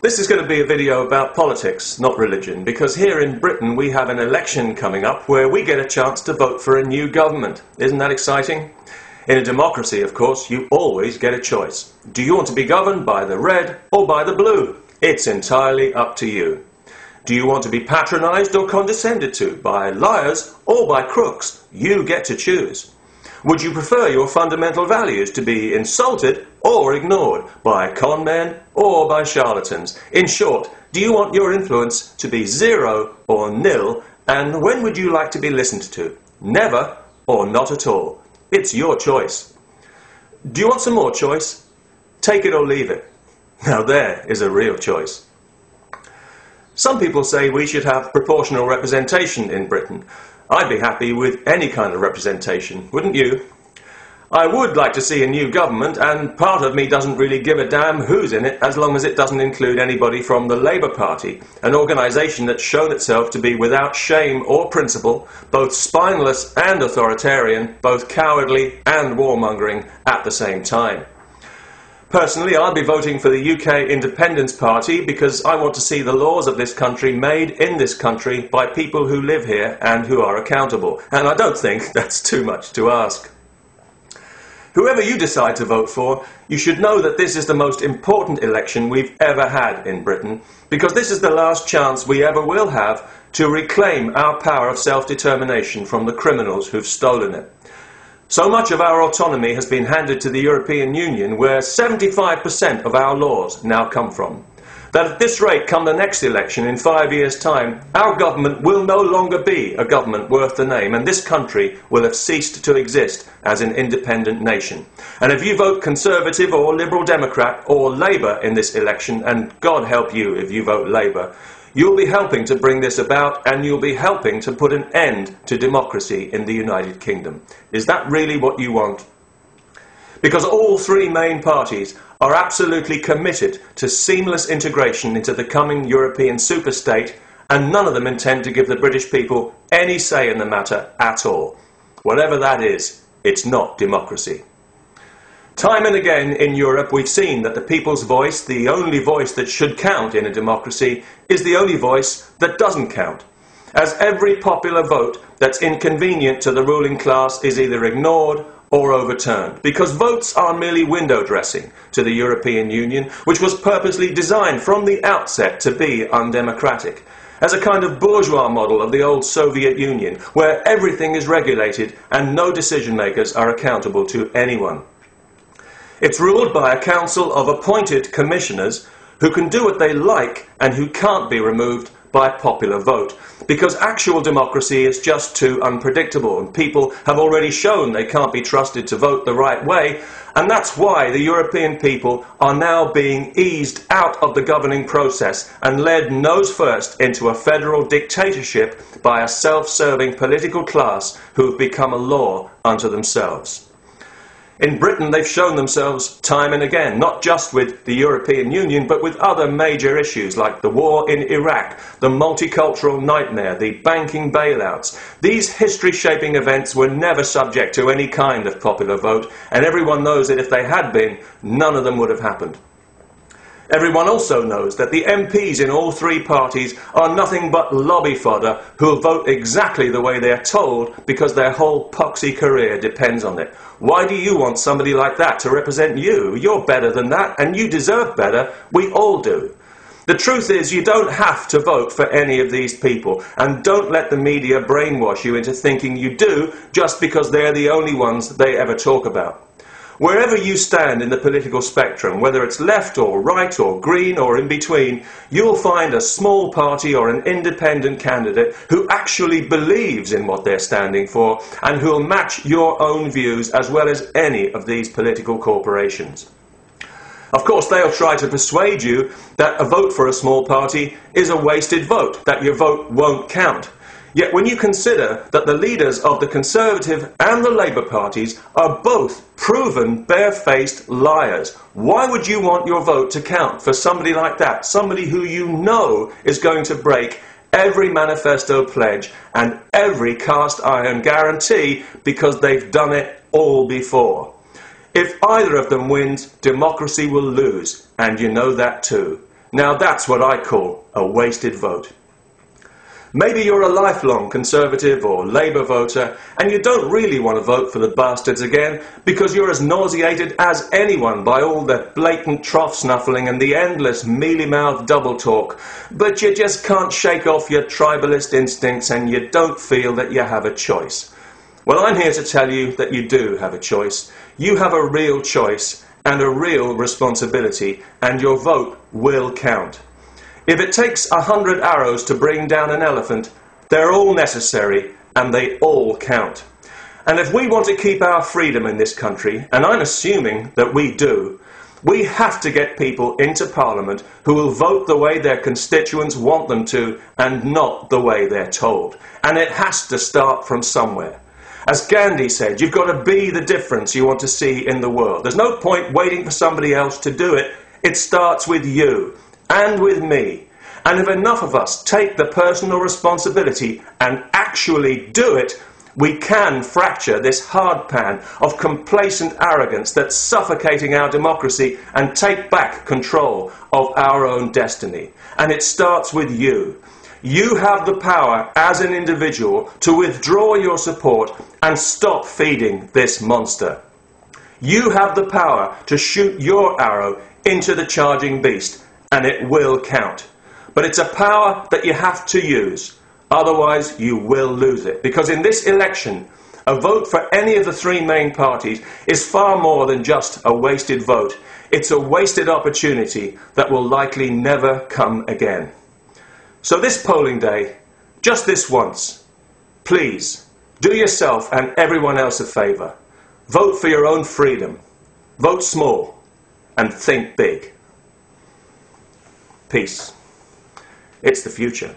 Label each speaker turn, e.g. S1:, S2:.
S1: This is going to be a video about politics, not religion, because here in Britain we have an election coming up where we get a chance to vote for a new government. Isn't that exciting? In a democracy, of course, you always get a choice. Do you want to be governed by the red or by the blue? It's entirely up to you. Do you want to be patronised or condescended to by liars or by crooks? You get to choose. Would you prefer your fundamental values to be insulted or ignored by con men or by charlatans? In short, do you want your influence to be 0 or nil? And when would you like to be listened to? Never or not at all? It's your choice. Do you want some more choice? Take it or leave it. Now there is a real choice. Some people say we should have proportional representation in Britain. I'd be happy with any kind of representation, wouldn't you? I would like to see a new government, and part of me doesn't really give a damn who's in it as long as it doesn't include anybody from the Labour Party, an organisation that's shown itself to be without shame or principle, both spineless and authoritarian, both cowardly and warmongering at the same time. Personally, I'll be voting for the UK Independence Party because I want to see the laws of this country made in this country by people who live here and who are accountable. And I don't think that's too much to ask. Whoever you decide to vote for, you should know that this is the most important election we've ever had in Britain, because this is the last chance we ever will have to reclaim our power of self-determination from the criminals who've stolen it. So much of our autonomy has been handed to the European Union, where 75% of our laws now come from. That at this rate, come the next election in 5 years' time, our government will no longer be a government worth the name, and this country will have ceased to exist as an independent nation. And if you vote Conservative or Liberal Democrat or Labour in this election, and God help you if you vote Labour, you'll be helping to bring this about, and you'll be helping to put an end to democracy in the United Kingdom. Is that really what you want? Because all three main parties are absolutely committed to seamless integration into the coming European superstate, and none of them intend to give the British people any say in the matter at all. Whatever that is, it's not democracy. Time and again in Europe we've seen that the people's voice, the only voice that should count in a democracy, is the only voice that doesn't count. As every popular vote that's inconvenient to the ruling class is either ignored or overturned, because votes are merely window dressing to the European Union, which was purposely designed from the outset to be undemocratic, as a kind of bourgeois model of the old Soviet Union, where everything is regulated and no decision makers are accountable to anyone. It's ruled by a council of appointed commissioners who can do what they like and who can't be removed by popular vote, because actual democracy is just too unpredictable, and people have already shown they can't be trusted to vote the right way, and that's why the European people are now being eased out of the governing process and led nose first into a federal dictatorship by a self-serving political class who have become a law unto themselves. In Britain, they've shown themselves time and again, not just with the European Union, but with other major issues like the war in Iraq, the multicultural nightmare, the banking bailouts. These history-shaping events were never subject to any kind of popular vote, and everyone knows that if they had been, none of them would have happened. Everyone also knows that the MPs in all three parties are nothing but lobby fodder who'll vote exactly the way they're told because their whole poxy career depends on it. Why do you want somebody like that to represent you? You're better than that, and you deserve better. We all do. The truth is, you don't have to vote for any of these people, and don't let the media brainwash you into thinking you do just because they're the only ones they ever talk about. Wherever you stand in the political spectrum, whether it's left or right or green or in between, you'll find a small party or an independent candidate who actually believes in what they're standing for and who'll match your own views as well as any of these political corporations. Of course, they'll try to persuade you that a vote for a small party is a wasted vote, that your vote won't count. Yet when you consider that the leaders of the Conservative and the Labour parties are both proven barefaced liars, why would you want your vote to count for somebody like that, somebody who you know is going to break every manifesto pledge and every cast iron guarantee because they've done it all before? If either of them wins, democracy will lose, and you know that too. Now that's what I call a wasted vote. Maybe you're a lifelong Conservative or Labour voter and you don't really want to vote for the bastards again because you're as nauseated as anyone by all the blatant trough snuffling and the endless mealy-mouthed double talk, but you just can't shake off your tribalist instincts and you don't feel that you have a choice. Well, I'm here to tell you that you do have a choice. You have a real choice and a real responsibility, and your vote will count. If it takes 100 arrows to bring down an elephant, they're all necessary and they all count. And if we want to keep our freedom in this country, and I'm assuming that we do, we have to get people into Parliament who will vote the way their constituents want them to and not the way they're told. And it has to start from somewhere. As Gandhi said, you've got to be the difference you want to see in the world. There's no point waiting for somebody else to do it. It starts with you. And with me. And if enough of us take the personal responsibility and actually do it, we can fracture this hard pan of complacent arrogance that's suffocating our democracy and take back control of our own destiny. And it starts with you. You have the power as an individual to withdraw your support and stop feeding this monster. You have the power to shoot your arrow into the charging beast. And it will count. But it's a power that you have to use. Otherwise, you will lose it. Because in this election, a vote for any of the three main parties is far more than just a wasted vote. It's a wasted opportunity that will likely never come again. So this polling day, just this once, please do yourself and everyone else a favour. Vote for your own freedom. Vote small and think big. Peace. It's the future.